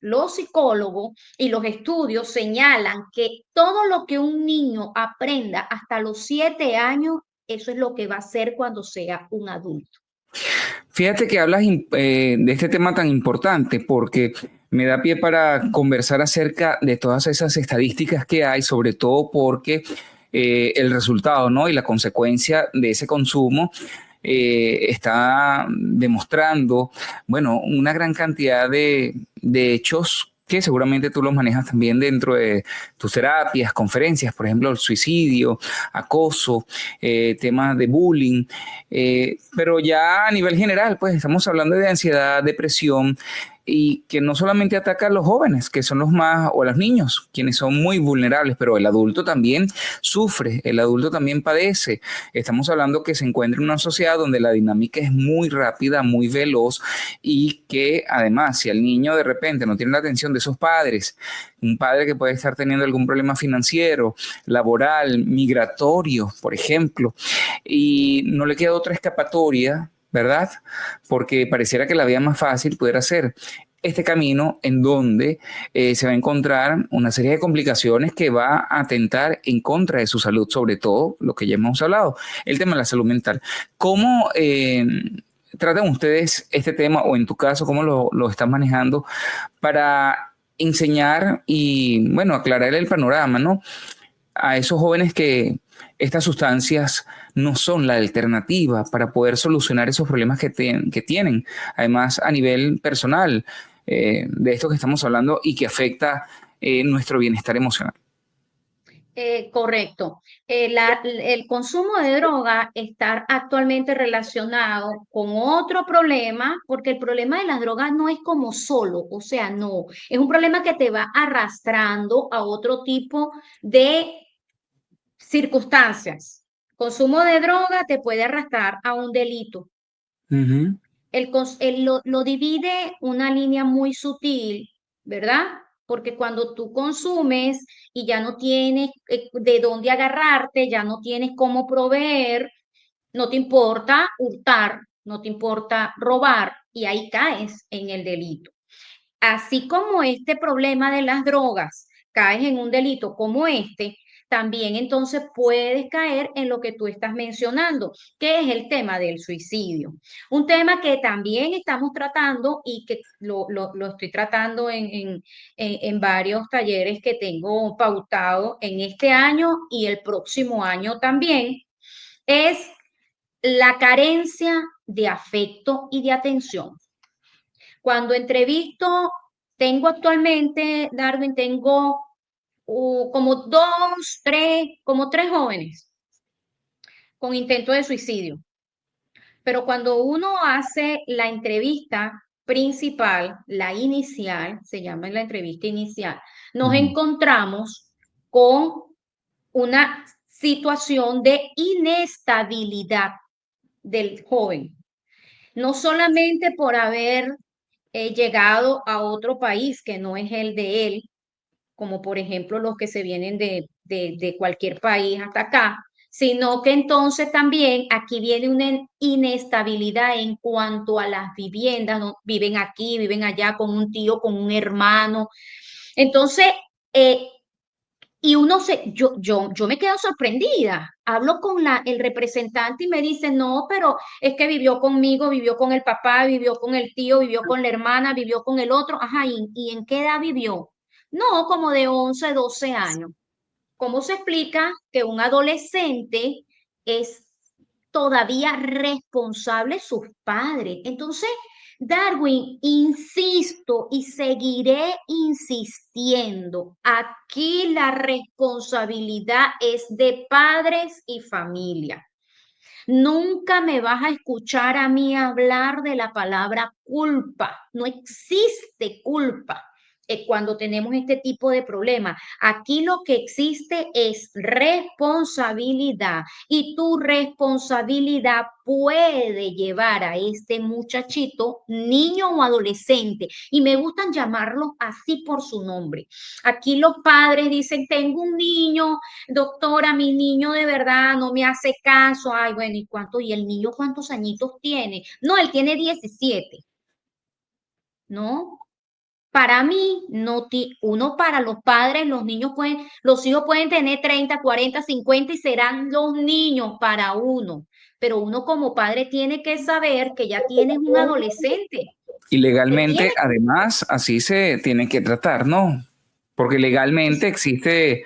S2: y los estudios señalan que todo lo que un niño aprenda hasta los 7 años, eso es lo que va a hacer cuando sea un adulto.
S1: Fíjate que hablas de este tema tan importante porque me da pie para conversar acerca de todas esas estadísticas que hay, sobre todo porque el resultado, ¿no? Y la consecuencia de ese consumo está demostrando, bueno, una gran cantidad de hechos que seguramente tú los manejas también dentro de tus terapias, conferencias, por ejemplo, el suicidio, acoso, temas de bullying, pero ya a nivel general, pues estamos hablando de ansiedad, depresión, y que no solamente ataca a los jóvenes, que son los más, o a los niños, quienes son muy vulnerables, pero el adulto también sufre, el adulto también padece. Estamos hablando que se encuentra en una sociedad donde la dinámica es muy rápida, muy veloz, y que además, si el niño de repente no tiene la atención de esos padres, un padre que puede estar teniendo algún problema financiero, laboral, migratorio, por ejemplo, y no le queda otra escapatoria, ¿verdad? Porque pareciera que la vía más fácil pudiera ser este camino en donde se va a encontrar una serie de complicaciones que va a atentar en contra de su salud, sobre todo lo que ya hemos hablado, el tema de la salud mental. ¿Cómo tratan ustedes este tema o en tu caso, cómo lo están manejando para enseñar y, bueno, aclarar el panorama, ¿no? A esos jóvenes que estas sustancias no son la alternativa para poder solucionar esos problemas que tienen, además a nivel personal, de esto que estamos hablando y que afecta nuestro bienestar emocional.
S2: Correcto. El consumo de droga está actualmente relacionado con otro problema, porque el problema de las drogas no es como solo, o sea, no, es un problema que te va arrastrando a otro tipo de circunstancias. Consumo de droga te puede arrastrar a un delito.
S1: Ujú,
S2: Lo divide una línea muy sutil, ¿verdad? Porque cuando tú consumes y ya no tienes de dónde agarrarte, ya no tienes cómo proveer, no te importa hurtar, no te importa robar y ahí caes en el delito. Así como este problema de las drogas, caes en un delito como este, también entonces puedes caer en lo que tú estás mencionando, que es el tema del suicidio. Un tema que también estamos tratando y que lo estoy tratando en varios talleres que tengo pautado en este año y el próximo año también, es la carencia de afecto y de atención. Cuando entrevisto, tengo actualmente, Darwin, tengo como dos, tres, como tres jóvenes con intento de suicidio. Pero cuando uno hace la entrevista principal, la inicial, se llama la entrevista inicial, nos
S1: ujú.
S2: encontramos con una situación de inestabilidad del joven. No solamente por haber llegado a otro país que no es el de él, como por ejemplo los que se vienen de cualquier país hasta acá, sino que entonces también aquí viene una inestabilidad en cuanto a las viviendas, ¿no? Viven aquí, viven allá con un tío, con un hermano. Entonces, eh, y yo me quedo sorprendida. Hablo con el representante y me dice, no, pero es que vivió conmigo, vivió con el papá, vivió con el tío, vivió con la hermana, vivió con el otro. Ajá, y en qué edad vivió? No, como de 11 12 años. ¿Cómo se explica que un adolescente es todavía responsable de sus padres? Entonces, Darwin, insisto y seguiré insistiendo, aquí la responsabilidad es de padres y familia. Nunca me vas a escuchar a mí hablar de la palabra culpa. No existe culpa cuando tenemos este tipo de problemas. Aquí lo que existe es responsabilidad y tu responsabilidad puede llevar a este muchachito, niño o adolescente, y me gustan llamarlos así por su nombre. Aquí los padres dicen, tengo un niño, doctora, mi niño de verdad no me hace caso. Ay, bueno, ¿y cuánto? ¿Y el niño cuántos añitos tiene? No, él tiene 17, ¿no? Para mí, no uno para los padres, los niños pueden, los hijos pueden tener 30, 40, 50 y serán los niños para uno. Pero uno como padre tiene que saber que ya tienes un adolescente,
S1: Y
S2: que
S1: legalmente,
S2: tiene,
S1: además, así se tiene que tratar, ¿no? Porque legalmente existe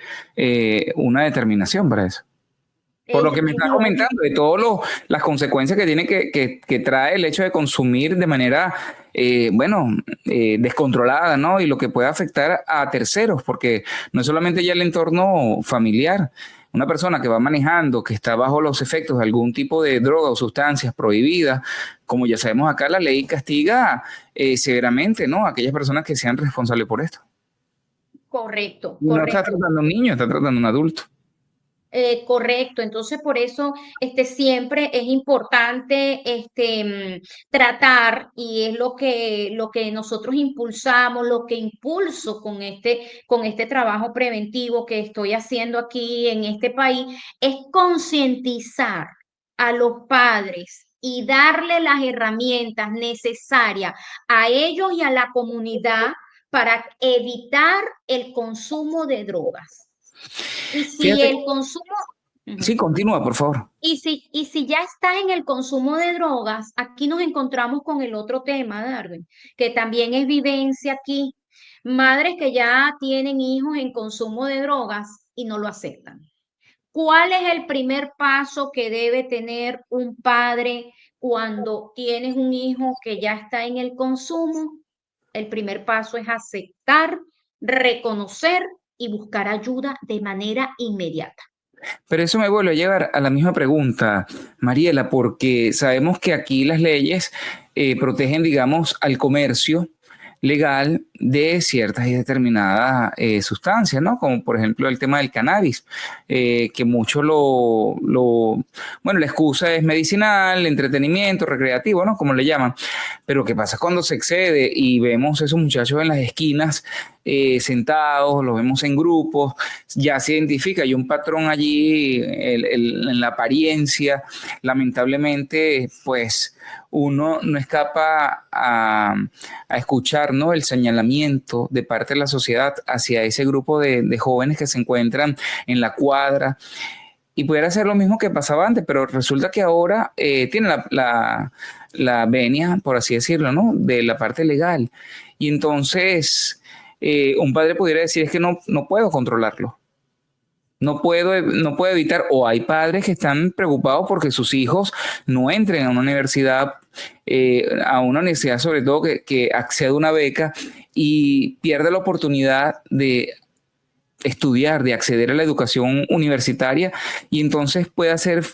S1: una determinación para eso. Por lo que me
S2: es
S1: estás
S2: lo,
S1: comentando, de todas las consecuencias que tiene que trae el hecho de consumir de manera, bueno, descontrolada, ¿no? Y lo que puede afectar a terceros, porque no es solamente ya el entorno familiar. Una persona que va manejando, que está bajo los efectos de algún tipo de droga o sustancias prohibidas, como ya sabemos acá, la ley castiga severamente, ¿no? A aquellas personas que sean responsables por esto.
S2: correcto,
S1: Y no está
S2: correcto.
S1: tratando a un niño, está tratando a un adulto.
S2: Correcto, entonces por eso siempre es importante tratar y es lo que nosotros impulsamos, lo que impulso con este trabajo preventivo que estoy haciendo aquí en este país, es concientizar a los padres y darle las herramientas necesarias a ellos y a la comunidad para evitar el consumo de drogas. Y si
S1: Fíjate,
S2: el consumo,
S1: sí,
S2: ujú,
S1: continúa, por favor.
S2: y si ya está en el consumo de drogas, aquí nos encontramos con el otro tema, Darwin, que también es vivencia aquí. Madres que ya tienen hijos en consumo de drogas y no lo aceptan. ¿Cuál es el primer paso que debe tener un padre cuando tienes un hijo que ya está en el consumo? El primer paso es aceptar, reconocer y buscar ayuda de manera inmediata.
S1: Pero eso me vuelve a llevar a la misma pregunta, Mariela, porque sabemos que aquí las leyes protegen, digamos, al comercio legal de ciertas y determinadas sustancias, ¿no? Como por ejemplo el tema del cannabis, que mucho bueno, la excusa es medicinal, entretenimiento, recreativo, ¿no? Como le llaman. Pero ¿qué pasa cuando se excede y vemos esos muchachos en las esquinas sentados, los vemos en grupos, ya se identifica, hay un patrón allí en la apariencia, lamentablemente, pues uno no escapa a escuchar, ¿no?, el señalamiento de parte de la sociedad hacia ese grupo de jóvenes que se encuentran en la cuadra y pudiera ser lo mismo que pasaba antes, pero resulta que ahora tiene la venia, por así decirlo, ¿no?, de la parte legal. Y entonces un padre pudiera decir es que no puedo controlarlo. No puedo evitar, o hay padres que están preocupados porque sus hijos no entren a una universidad sobre todo que acceda a una beca y pierde la oportunidad de estudiar, de acceder a la educación universitaria y entonces pueda ser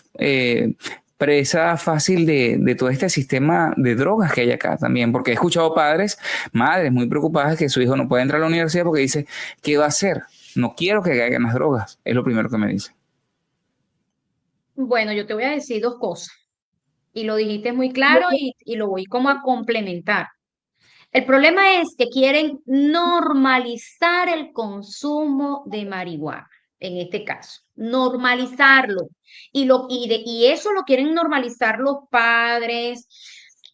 S1: presa fácil de todo este sistema de drogas que hay acá también, porque he escuchado padres, madres muy preocupadas que su hijo no puede entrar a la universidad porque dice, ¿qué va a hacer? No quiero que caigan las drogas, es lo primero que me dice.
S2: Bueno, yo te voy a decir dos cosas y lo dijiste muy claro y lo voy como a complementar. El problema es que quieren normalizar el consumo de marihuana, en este caso, normalizarlo. Y eso lo quieren normalizar los padres,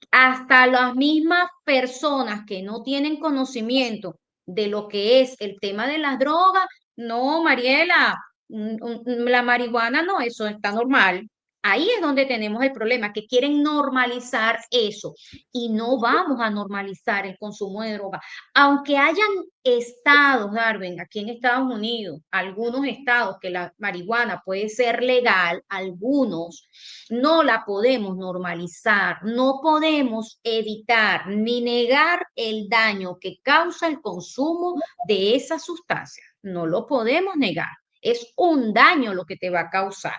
S2: hasta las mismas personas que no tienen conocimiento de lo que es el tema de las drogas. No, Mariela, la marihuana no, eso está normal. Ahí es donde tenemos el problema, que quieren normalizar eso y no vamos a normalizar el consumo de droga. Aunque hayan estados, Darwin, aquí en Estados Unidos, algunos estados que la marihuana puede ser legal, algunos no la podemos normalizar, no podemos evitar ni negar el daño que causa el consumo de esa sustancia. No lo podemos negar. Es un daño lo que te va a causar.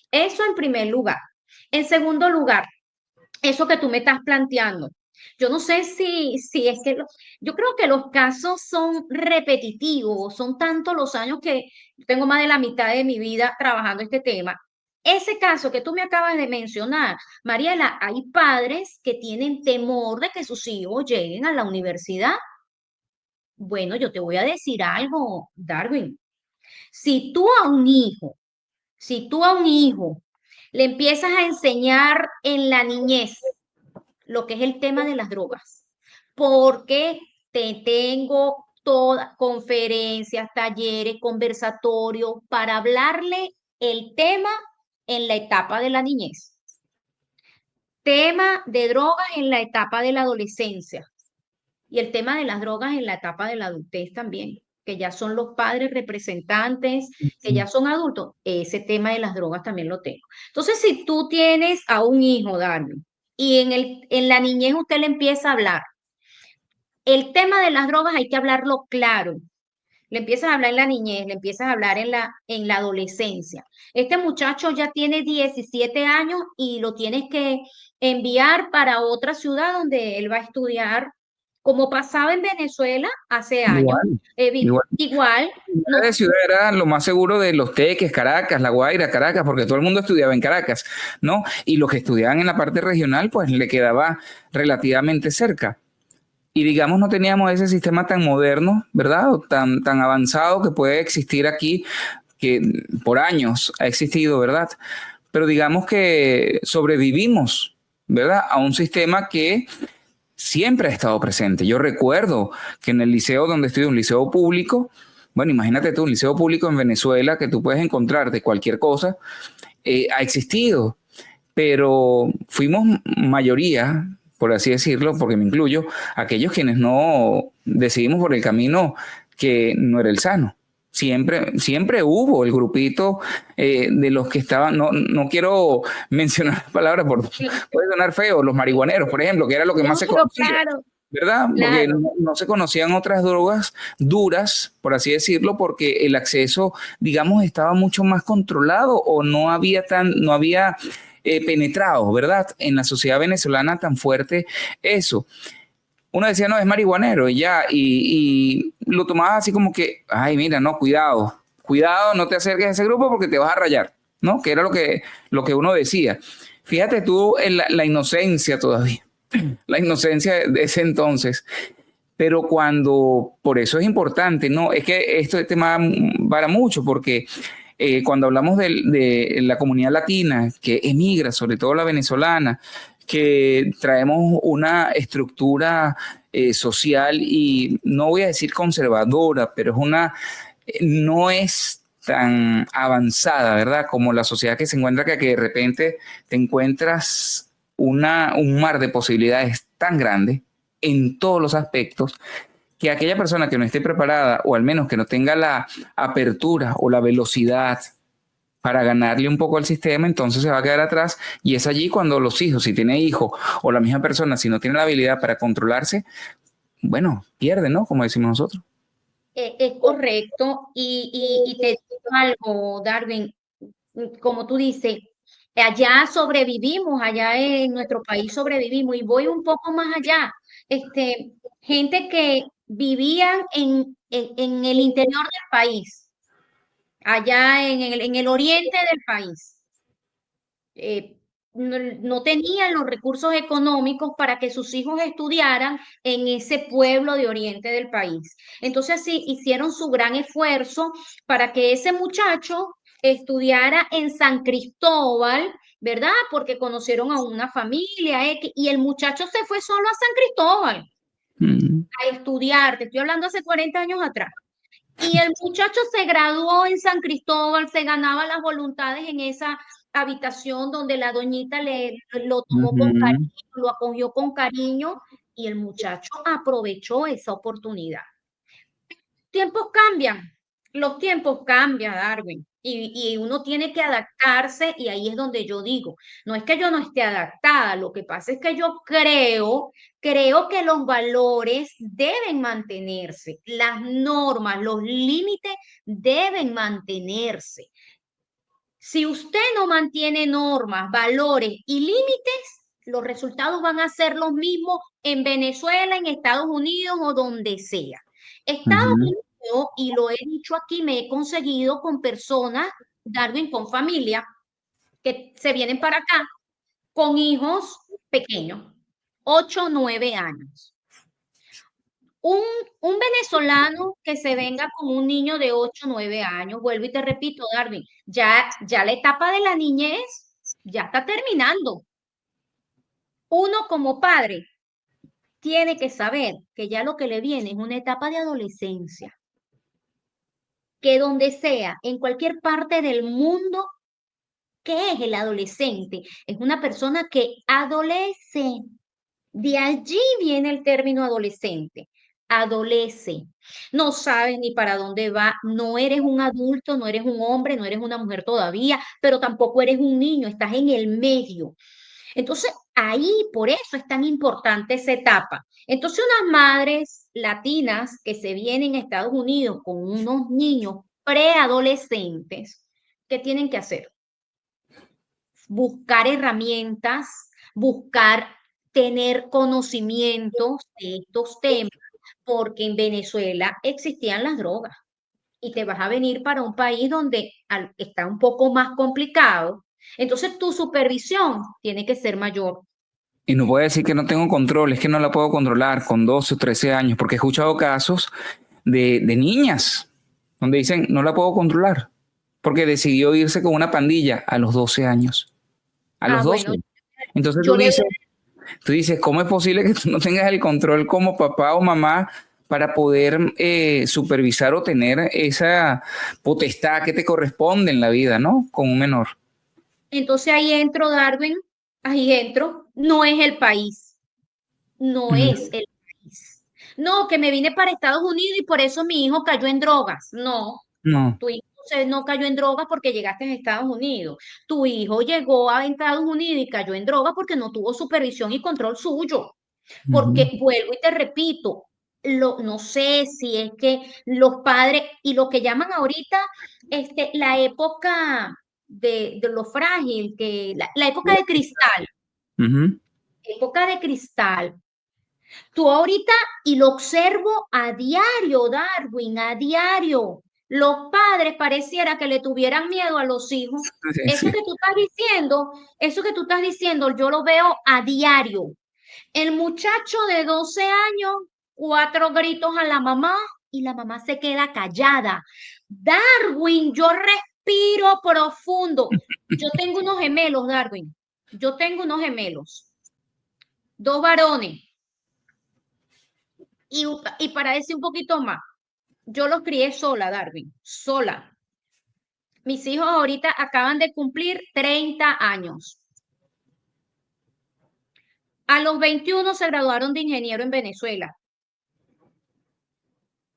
S2: Eso en primer lugar. En segundo lugar, eso que tú me estás planteando. Yo no sé si es que yo creo que los casos son repetitivos, son tantos los años que tengo más de la mitad de mi vida trabajando este tema. Ese caso que tú me acabas de mencionar, Mariela, hay padres que tienen temor de que sus hijos lleguen a la universidad. Bueno, yo te voy a decir algo, Darwin. Si tú a un hijo, si tú a un hijo le empiezas a enseñar en la niñez lo que es el tema de las drogas, porque te tengo todas conferencias, talleres, conversatorios para hablarle el tema en la etapa de la niñez, tema de drogas en la etapa de la adolescencia y el tema de las drogas en la etapa de la adultez también, que ya son los padres representantes, que ya son adultos, ese tema de las drogas también lo tengo. Entonces, si tú tienes a un hijo, Darwin, y en la niñez usted le empieza a hablar, el tema de las drogas hay que hablarlo claro. Le empiezas a hablar en la niñez, le empiezas a hablar en la adolescencia. Este muchacho ya tiene 17 años y lo tienes que enviar para otra ciudad donde él va a estudiar, como pasaba en Venezuela hace años.
S1: Igual, igual.
S2: Igual,
S1: De
S2: no,
S1: ciudad era lo más seguro de Los Teques, Caracas, La Guaira, Caracas, porque todo el mundo estudiaba en Caracas, ¿no? Y los que estudiaban en la parte regional, pues le quedaba relativamente cerca. Y digamos, no teníamos ese sistema tan moderno, ¿verdad? O tan avanzado que puede existir aquí, que por años ha existido, ¿verdad? Pero digamos que sobrevivimos, ¿verdad? A un sistema que siempre ha estado presente. Yo recuerdo que en el liceo donde estudié, un liceo público, bueno, imagínate tú, un liceo público en Venezuela que tú puedes encontrar de cualquier cosa, ha existido, pero fuimos mayoría, por así decirlo, porque me incluyo, aquellos quienes no decidimos por el camino que no era el sano. Siempre hubo el grupito de los que estaban, no quiero mencionar las palabras, puede sonar feo, los marihuaneros, por ejemplo, que era lo que
S2: no,
S1: más se
S2: pero
S1: conocía.
S2: claro.
S1: ¿verdad? Porque
S2: Claro.
S1: no se conocían otras drogas duras, por así decirlo, porque el acceso, digamos, estaba mucho más controlado o no había penetrado, ¿verdad? En la sociedad venezolana tan fuerte eso. Uno decía, no, es marihuanero y ya, y lo tomaba así como que, ay, mira, no, cuidado, cuidado, no te acerques a ese grupo porque te vas a rayar, ¿no? Que era lo que uno decía. Fíjate tú en la inocencia todavía, la inocencia de ese entonces. Pero cuando, por eso es importante, ¿no? Es que este tema vara mucho porque cuando hablamos de la comunidad latina que emigra, sobre todo la venezolana, que traemos una estructura social y no voy a decir conservadora, pero es no es tan avanzada, ¿verdad? Como la sociedad que se encuentra que de repente te encuentras un mar de posibilidades tan grande en todos los aspectos que aquella persona que no esté preparada o al menos que no tenga la apertura o la velocidad para ganarle un poco al sistema, entonces se va a quedar atrás y es allí cuando los hijos, si tiene hijos o la misma persona, si no tiene la habilidad para controlarse, bueno, pierde, ¿no? Como decimos nosotros.
S2: Es correcto. Y te digo algo, Darwin, como tú dices, allá sobrevivimos, allá en nuestro país sobrevivimos, y voy un poco más allá. Gente que vivían en el interior del país, allá en el oriente del país. No tenían los recursos económicos para que sus hijos estudiaran en ese pueblo de oriente del país. Entonces, sí, hicieron su gran esfuerzo para que ese muchacho estudiara en San Cristóbal, ¿verdad? Porque conocieron a una familia X, y el muchacho se fue solo a San Cristóbal
S1: Mm,
S2: a estudiar. Te estoy hablando hace 40 años atrás. Y el muchacho se graduó en San Cristóbal, se ganaba las voluntades en esa habitación donde la doñita lo tomó con
S1: ujú.
S2: cariño, lo acogió con cariño, y el muchacho aprovechó esa oportunidad. Tiempos cambian, los tiempos cambian, Darwin, y uno tiene que adaptarse, y ahí es donde yo digo, no es que yo no esté adaptada, lo que pasa es que yo creo que los valores deben mantenerse, las normas, los límites deben mantenerse. Si usted no mantiene normas, valores y límites, los resultados van a ser los mismos en Venezuela, en Estados Unidos o donde sea. Estados
S1: Ujú,
S2: Unidos, y lo he dicho aquí, me he conseguido con personas, Darwin, con familia, que se vienen para acá con hijos pequeños, 8, 9 años. Un, un venezolano que se venga con un niño de 8 o 9 años, vuelvo y te repito, Darwin, ya la etapa de la niñez ya está terminando. Uno como padre tiene que saber que ya lo que le viene es una etapa de adolescencia, que donde sea, en cualquier parte del mundo, ¿qué es el adolescente? Es una persona que adolece. De allí viene el término adolescente. Adolece. No sabes ni para dónde va. No eres un adulto, no eres un hombre, no eres una mujer todavía, pero tampoco eres un niño. Estás en el medio. Entonces, ahí por eso es tan importante esa etapa. Entonces, unas madres latinas que se vienen a Estados Unidos con unos niños preadolescentes, ¿qué tienen que hacer? Buscar herramientas, buscar tener conocimientos de estos temas, porque en Venezuela existían las drogas, y te vas a venir para un país donde está un poco más complicado. Entonces tu supervisión tiene que ser mayor.
S1: y no puedo decir que no tengo control, es que no la puedo controlar con 12 o 13 años, porque he escuchado casos de niñas donde dicen, no la puedo controlar, porque decidió irse con una pandilla a los 12 años, a los
S2: Ah,
S1: 12.
S2: bueno,
S1: Entonces
S2: yo le
S1: tú dices, ¿cómo es posible que tú no tengas el control como papá o mamá para poder supervisar o tener esa potestad que te corresponde en la vida, ¿no? Con un menor.
S2: entonces ahí entro, Darwin, ahí entro. No es el país, no es
S1: Mm,
S2: el país. No, que me vine para Estados Unidos y por eso mi hijo cayó en drogas. No,
S1: no.
S2: tu hijo no cayó en drogas porque llegaste a Estados Unidos. Tu hijo llegó a Estados Unidos y cayó en drogas porque no tuvo supervisión y control suyo.
S1: Ujú.
S2: Porque vuelvo y te repito, no sé si es que los padres y lo que llaman ahorita la época de lo frágil, que la
S1: Ujú.
S2: época de cristal. Tú ahorita, y lo observo a diario, Darwin, a diario. Los padres pareciera que le tuvieran miedo a los hijos.
S1: Sí,
S2: Eso
S1: sí.
S2: que tú estás diciendo, eso que tú estás diciendo, yo lo veo a diario. El muchacho de 12 años, 4 gritos a la mamá y la mamá se queda callada. Darwin, yo respiro profundo. Yo tengo unos gemelos, Darwin. Yo tengo unos gemelos, 2 varones. Y para decir un poquito más, yo los crié sola, Darwin, sola. Mis hijos ahorita acaban de cumplir 30 años. A los 21 se graduaron de ingeniero en Venezuela.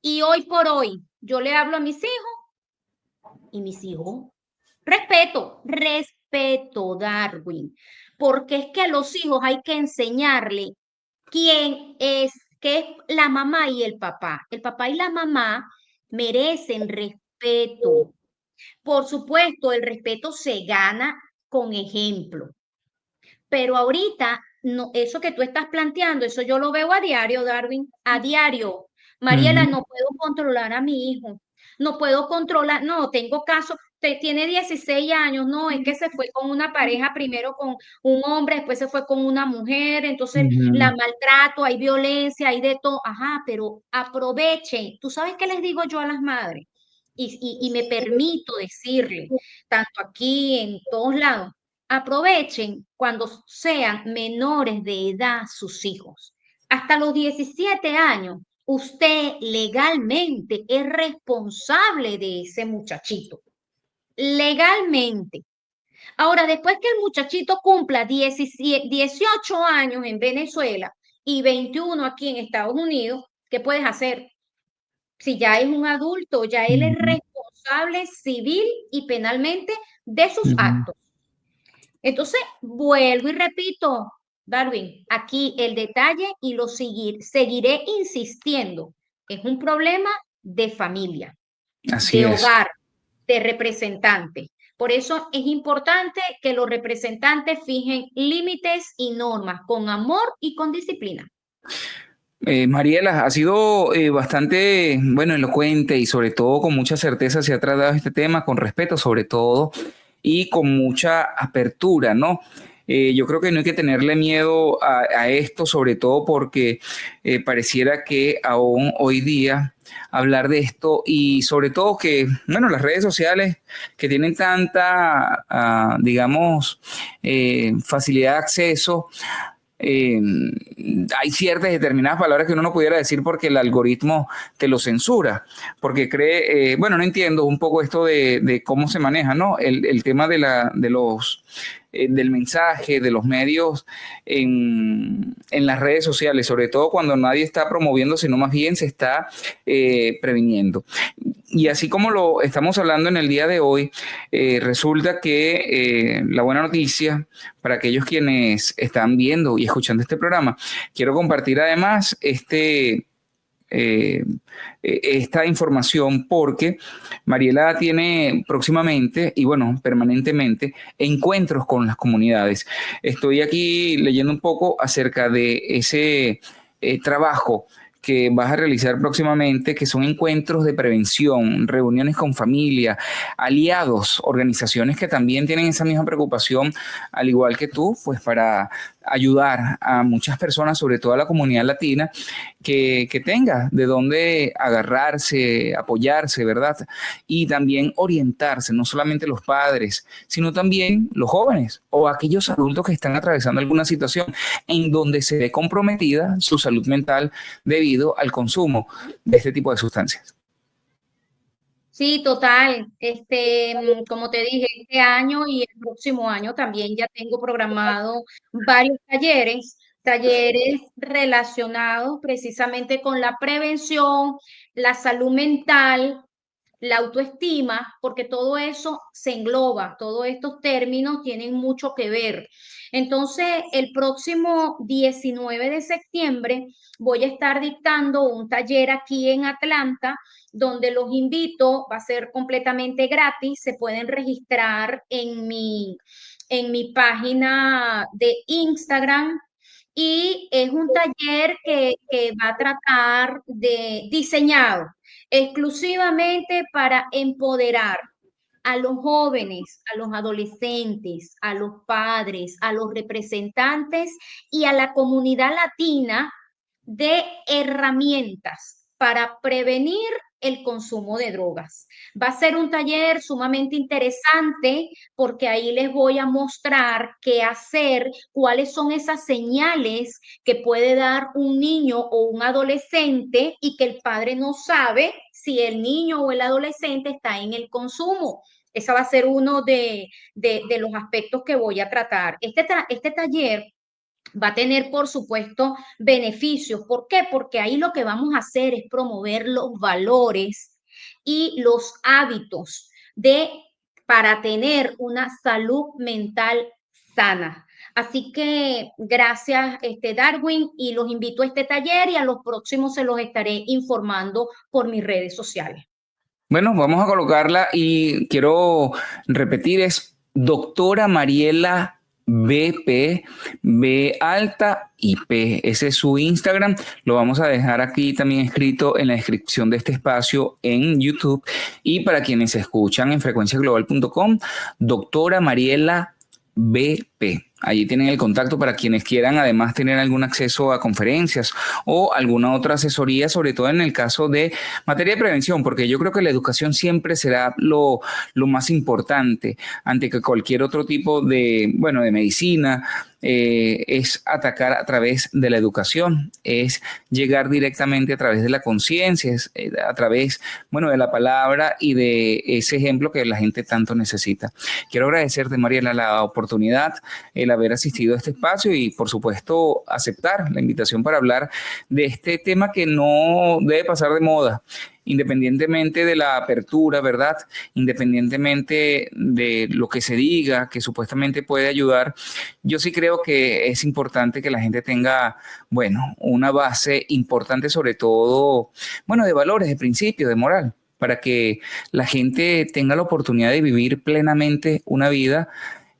S2: Y hoy por hoy, yo le hablo a mis hijos y mis hijos, respeto, respeto, Darwin, porque es que a los hijos hay que enseñarle quién es, qué es la mamá y el papá. El papá y la mamá merecen respeto. Por supuesto, el respeto se gana con ejemplo, pero ahorita no, eso que tú estás planteando, eso yo lo veo a diario, Darwin, a diario. Mariela,
S1: Ujú.
S2: no puedo controlar a mi hijo, no puedo controlar, no, tengo caso, tiene 16 años, no, es que se fue con una pareja, primero con un hombre, después se fue con una mujer, entonces la
S1: Ujú.
S2: maltrato, hay violencia, hay de todo, ajá, pero aprovechen. ¿Tú sabes qué les digo yo a las madres? Y me permito decirle, tanto aquí, en todos lados, aprovechen cuando sean menores de edad sus hijos. Hasta los 17 años, usted legalmente es responsable de ese muchachito. Legalmente. Ahora, después que el muchachito cumpla 18 años en Venezuela y 21 aquí en Estados Unidos, ¿qué puedes hacer? Si ya es un adulto, ya él es
S1: Ujú.
S2: responsable civil y penalmente de sus
S1: Ujú.
S2: actos. Entonces, vuelvo y repito, Darwin, aquí el detalle y seguiré insistiendo, es un problema de familia,
S1: Así
S2: de
S1: es.
S2: hogar, de representantes. Por eso es importante que los representantes fijen límites y normas con amor y con disciplina.
S1: Mariela, ha sido bastante, bueno, elocuente y sobre todo con mucha certeza se ha tratado este tema, con respeto sobre todo y con mucha apertura, ¿no? Yo creo que no hay que tenerle miedo a esto, sobre todo porque pareciera que aún hoy día hablar de esto y sobre todo que, bueno, las redes sociales que tienen tanta, digamos, facilidad de acceso, eh, hay ciertas determinadas palabras que uno no pudiera decir porque el algoritmo te lo censura, porque cree, bueno, no entiendo un poco esto de cómo se maneja, ¿no? El tema de los del mensaje, de los medios en las redes sociales, sobre todo cuando nadie está promoviendo, sino más bien se está previniendo. Y así como lo estamos hablando en el día de hoy, resulta que la buena noticia para aquellos quienes están viendo y escuchando este programa, quiero compartir además esta información porque Mariela tiene próximamente y bueno, permanentemente encuentros con las comunidades. Estoy aquí leyendo un poco acerca de ese trabajo que vas a realizar próximamente, que son encuentros de prevención, reuniones con familia, aliados, organizaciones que también tienen esa misma preocupación, al igual que tú, pues para ayudar a muchas personas, sobre todo a la comunidad latina, que tenga de dónde agarrarse, apoyarse, ¿verdad? Y también orientarse, no solamente los padres, sino también los jóvenes o aquellos adultos que están atravesando alguna situación en donde se ve comprometida su salud mental debido al consumo de este tipo de sustancias.
S2: Sí, total. Como te dije, este año y el próximo año también ya tengo programado varios talleres, talleres relacionados precisamente con la prevención, la salud mental, la autoestima, porque todo eso se engloba, todos estos términos tienen mucho que ver. Entonces, el próximo 19 de septiembre voy a estar dictando un taller aquí en Atlanta, donde los invito, va a ser completamente gratis, se pueden registrar en mi página de Instagram, y es un taller que va a tratar de diseñado exclusivamente para empoderar a los jóvenes, a los adolescentes, a los padres, a los representantes y a la comunidad latina de herramientas para prevenir el consumo de drogas. Va a ser un taller sumamente interesante porque ahí les voy a mostrar qué hacer, cuáles son esas señales que puede dar un niño o un adolescente y que el padre no sabe si el niño o el adolescente está en el consumo. Ese va a ser uno de los aspectos que voy a tratar. Este taller va a tener, por supuesto, beneficios. ¿Por qué? Porque ahí lo que vamos a hacer es promover los valores y los hábitos para tener una salud mental sana. Así que gracias, Darwin, y los invito a este taller y a los próximos se los estaré informando por mis redes sociales.
S1: Bueno, vamos a colocarla y quiero repetir, es doctora Mariela BP, B alta y P. Ese es su Instagram. Lo vamos a dejar aquí también escrito en la descripción de este espacio en YouTube. Y para quienes escuchan en frecuenciaglobal.com, doctora Mariela BP. Allí tienen el contacto para quienes quieran además tener algún acceso a conferencias o alguna otra asesoría, sobre todo en el caso de materia de prevención, porque yo creo que la educación siempre será lo más importante ante que cualquier otro tipo de, bueno, de medicina. Es atacar a través de la educación, es llegar directamente a través de la conciencia, es a través, bueno, de la palabra y de ese ejemplo que la gente tanto necesita. Quiero agradecerte, Mariela, la oportunidad, el haber asistido a este espacio y, por supuesto, aceptar la invitación para hablar de este tema que no debe pasar de moda, independientemente de la apertura, ¿verdad? Independientemente de lo que se diga, que supuestamente puede ayudar, yo sí creo que es importante que la gente tenga, bueno, una base importante, sobre todo, bueno, de valores, de principios, de moral, para que la gente tenga la oportunidad de vivir plenamente una vida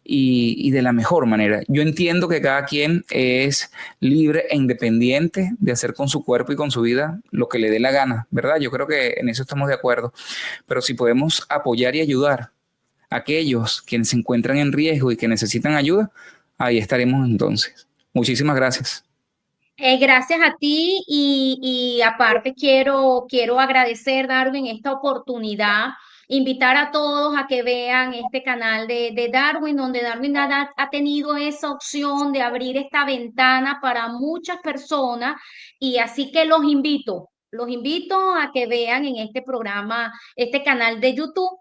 S1: y de la mejor manera. Yo entiendo que cada quien es libre e independiente de hacer con su cuerpo y con su vida lo que le dé la gana, ¿verdad? Yo creo que en eso estamos de acuerdo. Pero si podemos apoyar y ayudar a aquellos quienes se encuentran en riesgo y que necesitan ayuda, ahí estaremos entonces. Muchísimas gracias.
S2: Gracias a ti y aparte quiero agradecer, Darwin, esta oportunidad, invitar a todos a que vean este canal de Darwin, donde Darwin ha tenido esa opción de abrir esta ventana para muchas personas y así que los invito a que vean en este programa, este canal de YouTube